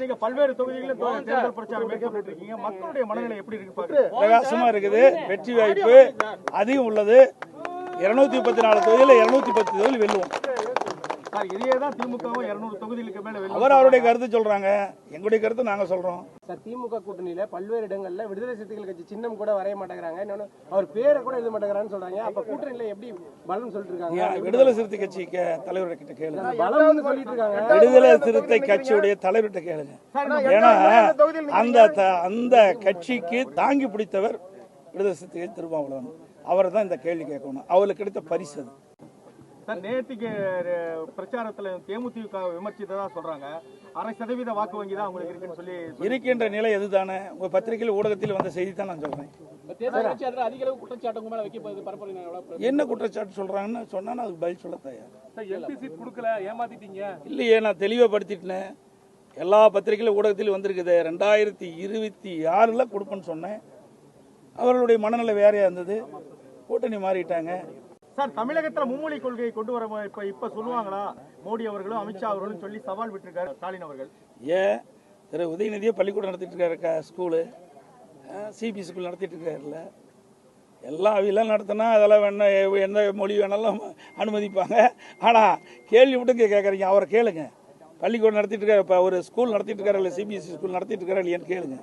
நீங்க பல்வேறு தொகுதிகளில் தேர்தல் பிரச்சாரம் மேற்கொண்டு இருக்கீங்க. மக்களுடைய மனநிலை எப்படி இருக்கு பாக்குறீங்க? பிரகாசமா இருக்குது. வெற்றி வாய்ப்பு அதிகம் உள்ளது. 234 தொகுதியில் 210 தொகுதியில் வெல்லுவோம். இதே தான் திமுகவும் 200 தொகுதிகளுக்கு மேல அவர் அவருடைய கருத்து சொல்றாங்க. எங்களுடைய கருத்து நாங்க சொல்றோம். திமுக கூட்டணியில பல்வேறு இடங்கள்ல விடுதலை சிறுத்தைகள் கட்சி சின்னம் கூட வரைய மாட்டேங்கிறாங்க. இன்னொன்னு அவர் பேரை கூட எழுத மாட்டேங்கிறான்னு சொல்றாங்க. அப்ப கூட்டணியில எப்படி பலம் சொல்லிட்டு இருக்காங்க? விடுதலை சிறுத்தை கட்சி தலைவர் கிட்ட கேளுங்க. பலம்னு சொல்லிட்டு இருக்காங்க. விடுதலை சிறுத்தை கட்சியுடைய தலைவர்கிட்ட கேளுங்க. ஏன்னா அந்த கட்சிக்கு தாங்கி பிடித்தவர் விடுதலை சிறுத்தை திருமாவளவன். அவர் தான் இந்த கேள்வி கேட்கணும். அவருக்கு கிடைத்த பரிசு அது. நேற்றுக்கு பிரச்சாரத்தில் தேமுதிக விமர்சித்ததா சொல்றாங்க. 1/2% வாக்கு வங்கி தான் உங்களுக்கு இருக்குன்னு சொல்லி இருக்கின்ற நிலை எதுதானே? உங்க பத்திரிகையில் ஊடகத்தில் வந்த செய்தி தான் நான் சொல்றேன். என்ன குற்றச்சாட்டு சொல்றாங்கன்னு சொன்னா அதுக்கு பதில் சொல்ல தயார். இல்லையே, நான் தெளிவுபடுத்திட்டேன். எல்லா பத்திரிகையில ஊடகத்திலும் வந்திருக்குது. 2026 கொடுப்பேன்னு சொன்னேன். அவர்களுடைய மனநிலை வேறையா இருந்தது. கூட்டணி மாறிட்டாங்க. சார், தமிழகத்தில் மும்மொழி கொள்கையை கொண்டு வர இப்ப சொல்லுவாங்களா மோடி அவர்களும் அமித்ஷா அவர்களும் சொல்லி சவால் விட்டுருக்காரு ஸ்டாலின் அவர்கள்? திரு உதயநிதியை பள்ளிக்கூடம் நடத்திட்டு இருக்காரு, ஸ்கூலு சிபி ஸ்கூல் நடத்திட்டு இருக்காருல்ல. எல்லாம் அவையெல்லாம் நடத்தினா அதெல்லாம் வேணா எந்த மொழி வேணாலும் அனுமதிப்பாங்க. ஆனால் கேள்வி விட்டு கேட்குறீங்க. அவரை கேளுங்க. பள்ளிக்கூடம் நடத்திட்டு இருக்காரு, இப்போ ஒரு ஸ்கூல் நடத்திட்டு இருக்காரு, இல்லை சிபிஎஸ்சி ஸ்கூல் நடத்திட்டு இருக்காரு இல்லையான்னு கேளுங்க.